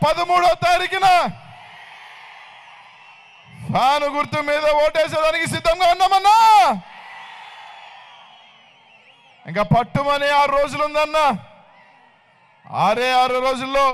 13వ తారీఖున ఫ్యాను గుర్తు మీద ఓటేసేదానికి సిద్ధంగా ఉన్నామన్నా. ఇంకా పట్టుమని 6 రోజులు ఉందన్నా. 6 రోజుల్లో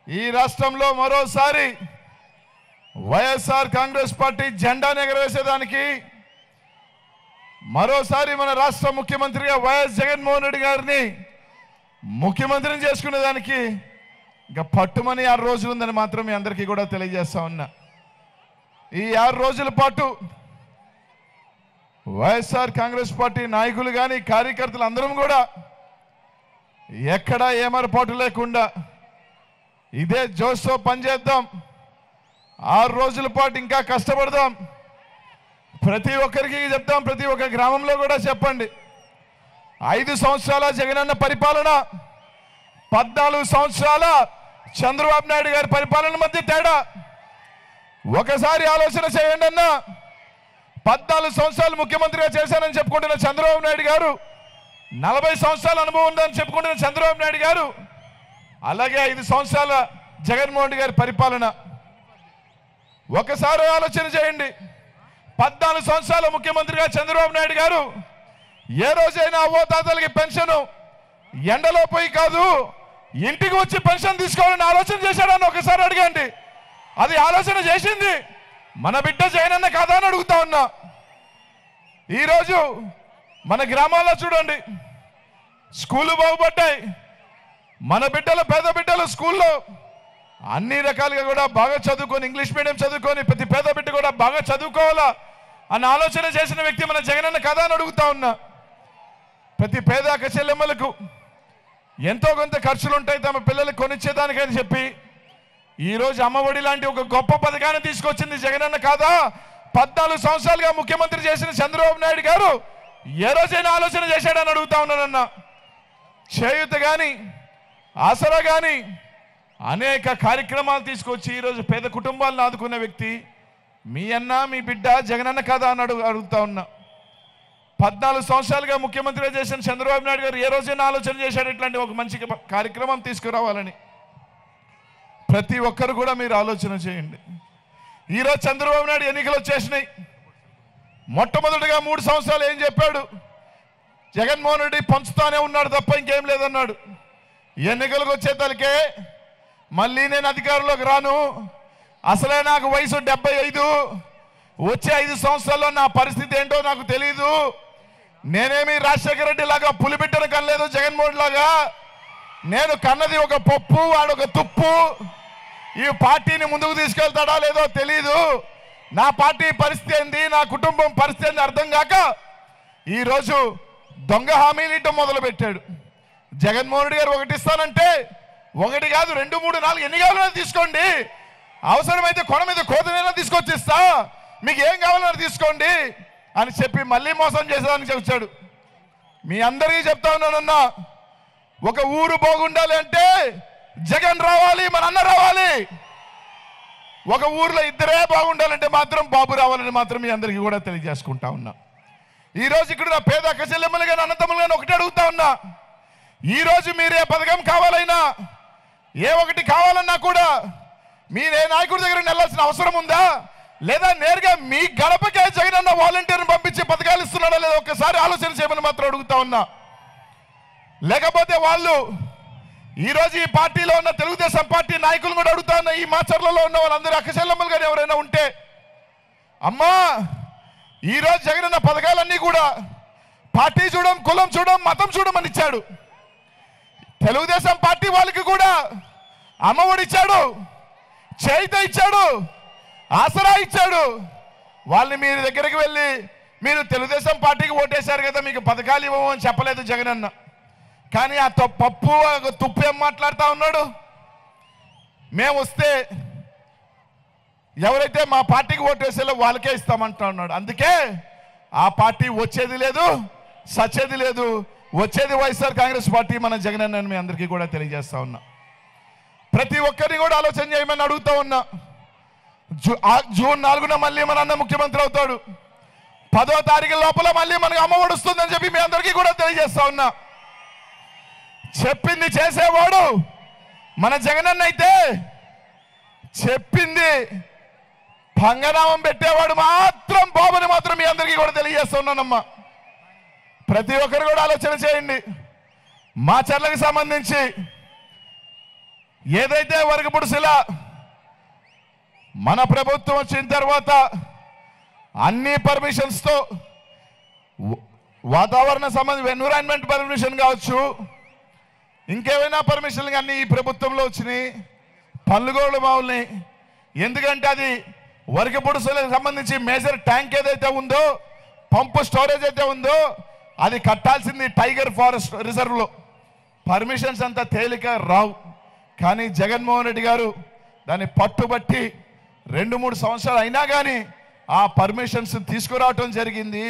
ఈ రాష్ట్రంలో మరోసారి వైఎస్ఆర్ కాంగ్రెస్ పార్టీ జెండాను ఎగరవేసేదానికి, మరోసారి మన రాష్ట్ర ముఖ్యమంత్రిగా వైఎస్ జగన్మోహన్ రెడ్డి గారిని ముఖ్యమంత్రిని చేసుకునేదానికి ఇంకా పట్టుమని 6 రోజులు ఉందని మాత్రం మీ అందరికీ కూడా తెలియజేస్తా ఉన్నా. ఈ 6 రోజుల పాటు వైఎస్ఆర్ కాంగ్రెస్ పార్టీ నాయకులు కానీ కార్యకర్తలు అందరం కూడా ఎక్కడా ఏమరపాటు లేకుండా ఇదే జోష్తో పనిచేద్దాం. 6 రోజుల పాటు ఇంకా కష్టపడదాం. ప్రతి ఒక్కరికి చెప్తాం, ప్రతి ఒక్క గ్రామంలో కూడా చెప్పండి. 5 సంవత్సరాల జగనన్న పరిపాలన, 14 సంవత్సరాల చంద్రబాబు నాయుడు గారి పరిపాలన మధ్య తేడా ఒకసారి ఆలోచన చేయండి అన్న. 14 సంవత్సరాలు ముఖ్యమంత్రిగా చేశానని చెప్పుకుంటున్న చంద్రబాబు నాయుడు గారు, 40 సంవత్సరాల అనుభవం ఉందని చెప్పుకుంటున్న చంద్రబాబు నాయుడు గారు, అలాగే 5 సంవత్సరాల జగన్మోహన్ రెడ్డి గారి పరిపాలన ఒకసారి ఆలోచన చేయండి. 14 సంవత్సరాల ముఖ్యమంత్రిగా చంద్రబాబు నాయుడు గారు ఏ రోజైనా అవ్వతాతలకి పెన్షన్ ఎండలో పోయి కాదు, ఇంటికి వచ్చి పెన్షన్ తీసుకోవాలని ఆలోచన చేశాడని ఒకసారి అడగండి. అది ఆలోచన చేసింది మన బిడ్డ జగనన్న కాదా అని అడుగుతా ఉన్నా. ఈరోజు మన గ్రామాల్లో చూడండి, స్కూళ్ళు బాగుపడ్డాయి. మన బిడ్డలు, పేద బిడ్డలు స్కూల్లో అన్ని రకాలుగా కూడా బాగా చదువుకొని, ఇంగ్లీష్ మీడియం చదువుకొని ప్రతి పేద బిడ్డ కూడా బాగా చదువుకోవాలా అన్న ఆలోచన చేసిన వ్యక్తి మన జగనన్న కదా అని అడుగుతా ఉన్నా. ప్రతి పేద చెల్లెమ్మలకు ఎంతో కొంత ఖర్చులు ఉంటాయి తమ పిల్లలకు కొనిచ్చేదానికని చెప్పి ఈరోజు అమ్మఒడి లాంటి ఒక గొప్ప పథకాన్ని తీసుకొచ్చింది జగనన్న కాదా? 14 సంవత్సరాలుగా ముఖ్యమంత్రి చేసిన చంద్రబాబు నాయుడు గారు ఏ రోజైనా ఆలోచన చేశాడని అడుగుతా ఉన్నానన్న. చేయూత కానీ, ఆసరా కానీ అనేక కార్యక్రమాలు తీసుకొచ్చి ఈరోజు పేద కుటుంబాలను ఆదుకున్న వ్యక్తి మీ అన్న, మీ బిడ్డ జగనన్న కాదా అని అడుగుతా ఉన్నా. 14 సంవత్సరాలుగా ముఖ్యమంత్రిగా చేసిన చంద్రబాబు నాయుడు గారు ఏ రోజైనా ఆలోచన చేశాడు ఇట్లాంటి ఒక మంచి కార్యక్రమం తీసుకురావాలని? ప్రతి ఒక్కరు కూడా మీరు ఆలోచన చేయండి. ఈరోజు చంద్రబాబు నాయుడు ఎన్నికలు వచ్చేసినాయి. మొట్టమొదటిగా 3 సంవత్సరాలు ఏం చెప్పాడు? జగన్మోహన్ రెడ్డి పంచుతానే ఉన్నాడు తప్ప ఇంకేం లేదన్నాడు. ఎన్నికలకు వచ్చేతలకే మళ్ళీ నేను అధికారంలోకి రాను, అసలే నాకు వయసు 75, వచ్చే 5 సంవత్సరాల్లో నా పరిస్థితి ఏంటో నాకు తెలీదు, నేనేమి రాజశేఖర రెడ్డి లాగా పులిబిడ్డను కనలేదు, జగన్మోహన్ లాగా నేను కన్నది ఒక పప్పు, వాడొక తుప్పు, ఈ పార్టీని ముందుకు తీసుకెళ్తాడా లేదో తెలీదు, నా పార్టీ పరిస్థితి ఏంది, నా కుటుంబం పరిస్థితి ఏంది అర్థం కాక ఈరోజు దొంగ హామీలు ఇవ్వడం మొదలుపెట్టాడు. జగన్మోహన్ రెడ్డి గారు ఒకటి ఇస్తానంటే 1 కాదు 2, 3, 4 ఎన్ని కావాలన్నా తీసుకోండి, అవసరమైతే కొన మీద కోతనైనా తీసుకొచ్చి ఇస్తా, మీకు ఏం కావాలన్నా తీసుకోండి అని చెప్పి మళ్ళీ మోసం చేసేదానికి వచ్చాడు. మీ అందరికీ చెప్తా ఉన్నానన్నా, ఒక ఊరు బాగుండాలి అంటే జగన్ రావాలి, మన అన్న రావాలి. ఒక ఊర్లో ఇద్దరే బాగుండాలంటే మాత్రం బాబు రావాలని మాత్రం మీ అందరికీ కూడా తెలియజేసుకుంటా ఉన్నా. ఈరోజు ఇక్కడ నా పేద అక్క చెల్లెమ్మలు కానీ అన్నతమ్ములు కానీ ఒకటి అడుగుతా ఉన్నా, ఈరోజు మీరే పథకం కావాలైనా ఏ ఒకటి కావాలన్నా కూడా మీరే నాయకుడి దగ్గర వెళ్ళాల్సిన అవసరం ఉందా? లేదా నేరుగా మీ గడపకే జగనన్న వాలంటీర్ని పంపించి పథకాలు ఇస్తున్నాడా లేదా ఒక్కసారి ఆలోచన చేయమని మాత్రం అడుగుతా ఉన్నా. లేకపోతే వాళ్ళు ఈరోజు ఈ పార్టీలో ఉన్న తెలుగుదేశం పార్టీ నాయకులు కూడా అడుగుతా ఉన్నా, ఈ మాచర్లలో ఉన్న వాళ్ళందరూ అక్క చెల్లెమ్మలు కానీ ఎవరైనా ఉంటే, అమ్మా ఈరోజు జగనన్న పథకాలన్నీ కూడా పార్టీ చూడం, కులం చూడం, మతం చూడమని ఇచ్చాడు. తెలుగుదేశం పార్టీ వాళ్ళకి కూడా అమ్మఒడి ఇచ్చాడు, చేయిత ఇచ్చాడు, ఆసరా ఇచ్చాడు. వాళ్ళని మీరు దగ్గరికి వెళ్ళి మీరు తెలుగుదేశం పార్టీకి ఓటేశారు కదా మీకు పథకాలు ఇవ్వము అని చెప్పలేదు జగనన్న. కానీ ఆ పప్పు తుప్పు ఏం మాట్లాడుతూ ఉన్నాడు? మేము వస్తే ఎవరైతే మా పార్టీకి ఓటేసేలో వాళ్ళకే ఇస్తామంటా ఉన్నాడు. అందుకే ఆ పార్టీ వచ్చేది లేదు, సచ్చేది లేదు, వచ్చేది వైఎస్ఆర్ కాంగ్రెస్ పార్టీ మన జగనన్న మీ అందరికీ కూడా తెలియజేస్తా ఉన్నా. ప్రతి ఒక్కరిని కూడా ఆలోచన చేయమని అడుగుతా ఉన్నా. జూన్ 4న మళ్ళీ మన అన్న ముఖ్యమంత్రి అవుతాడు. 10వ తారీఖు లోపల మళ్ళీ మనకు అమ్మఒడి వస్తుందని చెప్పి మీ అందరికీ కూడా తెలియజేస్తా ఉన్నా. చెప్పింది చేసేవాడు మన జగనన్న అయితే చెప్పింది పంగనామం పెట్టేవాడు మాత్రం బాబుని మాత్రం మీ అందరికీ కూడా తెలియజేస్తున్నానమ్మా. ప్రతి ఒక్కరు కూడా ఆలోచన చేయండి. మాచర్లకు సంబంధించి ఏదైతే వరకపుడుసుల మన ప్రభుత్వం వచ్చిన తర్వాత అన్ని పర్మిషన్స్తో వాతావరణ సంబంధించి ఎన్విరాన్మెంట్ పర్మిషన్ కావచ్చు, ఇంకేమైనా పర్మిషన్లు అన్నీ ఈ ప్రభుత్వంలో వచ్చినాయి. పనుగోలు బావుల్ని, ఎందుకంటే అది వరకపుడుసులకు సంబంధించి మేజర్ ట్యాంక్ ఏదైతే ఉందో, పంపు స్టోరేజ్ అయితే ఉందో అది కట్టాల్సింది టైగర్ ఫారెస్ట్ రిజర్వ్లో. పర్మిషన్స్ అంతా తేలిక రావు. కానీ జగన్మోహన్ రెడ్డి గారు దాన్ని పట్టుబట్టి 2-3 సంవత్సరాలు అయినా కానీ ఆ పర్మిషన్స్ తీసుకురావటం జరిగింది.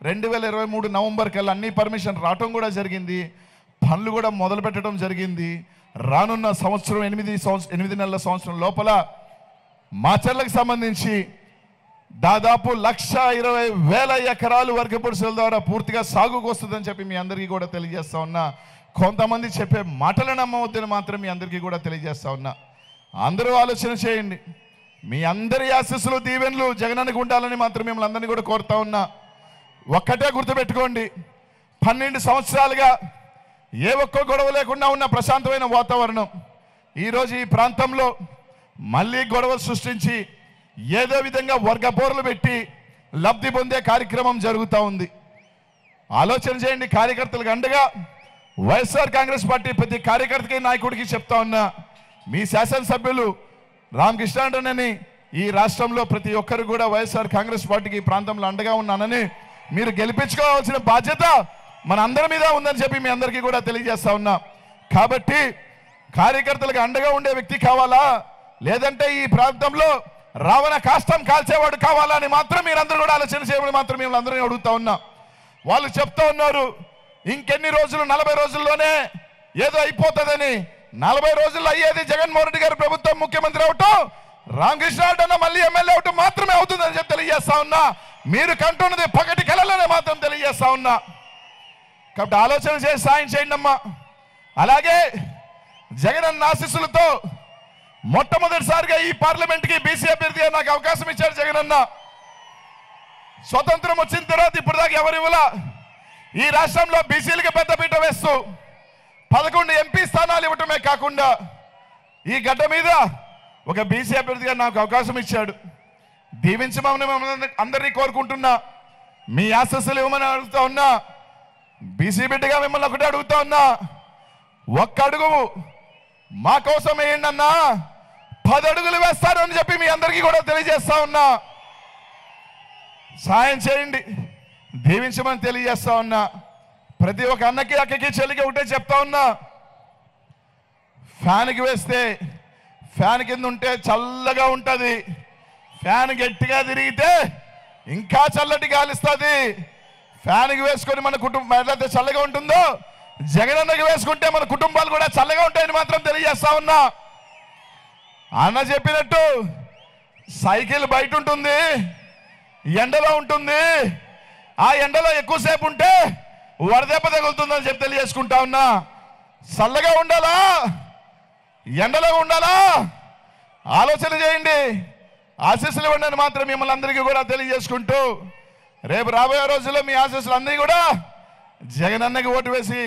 2023 నవంబర్ కల్లా అన్ని పర్మిషన్ రావటం కూడా జరిగింది. పనులు కూడా మొదలు పెట్టడం జరిగింది. రానున్న సంవత్సరం 8 నెలల సంవత్సరం లోపల మాచర్లకు సంబంధించి దాదాపు 1,20,000 ఎకరాలు వరకపుడుసుల ద్వారా పూర్తిగా సాగుకు వస్తుందని చెప్పి మీ అందరికీ కూడా తెలియజేస్తా ఉన్నా. కొంతమంది చెప్పే మాటలు నమ్మవద్దని మాత్రం మీ అందరికీ కూడా తెలియజేస్తా ఉన్నా. అందరూ ఆలోచన చేయండి. మీ అందరి ఆశీస్సులు దీవెనలు జగనన్నకు ఉండాలని మాత్రం మిమ్మల్ని అందరినీ కూడా కోరుతా ఉన్నా. ఒక్కటే గుర్తుపెట్టుకోండి, 12 సంవత్సరాలుగా ఏ ఒక్క గొడవ లేకుండా ఉన్న ప్రశాంతమైన వాతావరణం ఈరోజు ఈ ప్రాంతంలో మళ్ళీ గొడవలు సృష్టించి ఏదో విధంగా వర్గపోర్లు పెట్టి లబ్ధి పొందే కార్యక్రమం జరుగుతూ ఉంది. ఆలోచన చేయండి. కార్యకర్తలకు అండగా వైఎస్ఆర్ కాంగ్రెస్ పార్టీ ప్రతి కార్యకర్తకి నాయకుడికి చెప్తా ఉన్నా, మీ శాసనసభ్యులు రామకృష్ణారెడ్డి ఈ రాష్ట్రంలో ప్రతి ఒక్కరు కూడా వైఎస్ఆర్ కాంగ్రెస్ పార్టీకి ఈ ప్రాంతంలో అండగా ఉన్నానని మీరు గెలిపించుకోవాల్సిన బాధ్యత మన అందరి మీద ఉందని చెప్పి మీ అందరికీ కూడా తెలియజేస్తా ఉన్నా. కాబట్టి కార్యకర్తలకు అండగా ఉండే వ్యక్తి కావాలా, లేదంటే ఈ ప్రాంతంలో రావణ కాష్టం కాల్చేవాడు కావాలా అని మాత్రం మీరందరూ కూడా ఆలోచన చేయమని మాత్రం మిమ్మల్ని అందరినీ అడుగుతా ఉన్నా. వాళ్ళు చెప్తా ఉన్నారు ఇంకెన్ని రోజులు, 40 రోజుల్లోనే ఏదో అయిపోతుందని. 40 రోజుల్లో అయ్యేది జగన్మోహన్ రెడ్డి గారి ప్రభుత్వం ముఖ్యమంత్రి అవటం, రామకృష్ణారెడ్డి అన్న మళ్ళీ ఎమ్మెల్యే అవటం మాత్రమే అవుతుందని చెప్పి తెలియజేస్తా ఉన్నా. మీరు కంటున్నది పగటి కలలోనే మాత్రం తెలియజేస్తా ఉన్నా. కాబట్టి ఆలోచన చేసి సాయం చేయండి అమ్మా. అలాగే జగనన్న ఆశీస్సులతో మొట్టమొదటిసారిగా ఈ పార్లమెంట్కి బీసీ అభ్యర్థిగా నాకు అవకాశం ఇచ్చారు జగనన్న. స్వతంత్రం వచ్చిన తర్వాత ఇప్పటిదాకా ఎవరు ఇవ్వలా. ఈ రాష్ట్రంలో బీసీలకి పెద్దపీట వేస్తూ 11 ఎంపీ స్థానాలు ఇవ్వటమే కాకుండా ఈ గడ్డ మీద ఒక బీసీ అభ్యర్థిగా నాకు అవకాశం ఇచ్చాడు. దీవించమని అందరినీ కోరుకుంటున్నా. మీ ఆశీస్సులు ఇవ్వమని అడుగుతా ఉన్నా. బీసీ బిడ్డగా మిమ్మల్ని ఒకటే అడుగుతా ఉన్నా, ఒక్క అడుగు మా కోసం వేయండి అన్నా, 10 అడుగులు వేస్తారు అని చెప్పి మీ అందరికీ కూడా తెలియజేస్తా ఉన్నా. సాయం చేయండి, దీవించమని తెలియజేస్తా ఉన్నా. ప్రతి ఒక్క అన్నకి అక్కకి చెల్లికి ఒకటే చెప్తా ఉన్నా, ఫ్యాన్కి వేస్తే ఫ్యాన్ కింద ఉంటే చల్లగా ఉంటుంది, ఫ్యాన్ గట్టిగా తిరిగితే ఇంకా చల్లటి గాలిస్తుంది. ఫ్యాన్కి వేసుకొని మన కుటుంబం ఎట్లయితే చల్లగా ఉంటుందో జగనన్నకి వేసుకుంటే మన కుటుంబాలు కూడా చల్లగా ఉంటాయని మాత్రం తెలియజేస్తా ఉన్నా. అన్న చెప్పినట్టు సైకిల్ బయట ఉంటుంది, ఎండలో ఉంటుంది. ఆ ఎండలో ఎక్కువసేపు ఉంటే వడదెబ్బ తగులుతుందని చెప్పి తెలియజేసుకుంటా ఉన్నా. చల్లగా ఉండాలా, ఎండలో ఉండాలా, ఆలోచన చేయండి. ఆశీస్సులు ఇవ్వండి మాత్రం మిమ్మల్ని అందరికీ కూడా తెలియజేసుకుంటూ, రేపు రాబోయే రోజుల్లో మీ ఆశీస్సులు అన్నీ కూడా జగనన్నకి ఓటు వేసి,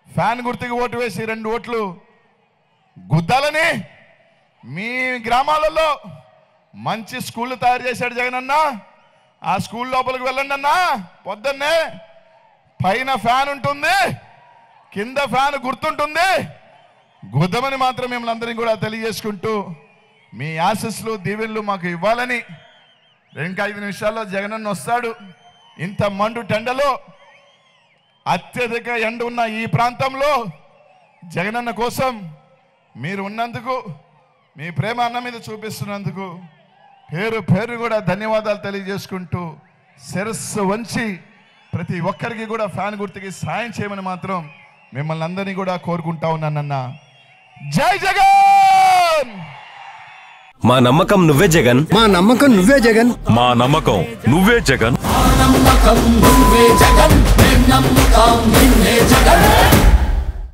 ఫ్యాన్ గుర్తుకి ఓటు వేసి 2 ఓట్లు గుద్దాలని, మీ గ్రామాలలో మంచి స్కూళ్ళు తయారు చేశాడు జగనన్న. ఆ స్కూల్ లోపలికి వెళ్ళండి అన్న. పొద్దున్నే పైన ఫ్యాన్ ఉంటుంది, కింద ఫ్యాన్ గుర్తుంటుంది, గుద్దమని మాత్రం మిమ్మల్ని అందరినీ కూడా తెలియజేసుకుంటూ, మీ ఆశీస్సులు దీవెనలు మాకు ఇవ్వాలని. ఇంకా 5 నిమిషాల్లో జగనన్న వస్తాడు. ఇంత మండు టెండలో అత్యధిక ఎండ ఉన్న ఈ ప్రాంతంలో జగనన్న కోసం మీరు ఉన్నందుకు, మీ ప్రేమ అన్న మీద చూపిస్తున్నందుకు పేరు పేరు కూడా ధన్యవాదాలు తెలియజేసుకుంటూ, శిరస్సు వంచి ప్రతి ఒక్కరికి కూడా ఫ్యాన్ గుర్తుకి సాయం చేయమని మాత్రం మిమ్మల్ని అందరినీ కూడా కోరుకుంటా ఉన్నానన్న. జై జగన్. మా నమ్మకం నువ్వే జగన్, మా నమ్మకం నువ్వే జగన్, మా నమ్మకం నువ్వే జగన్.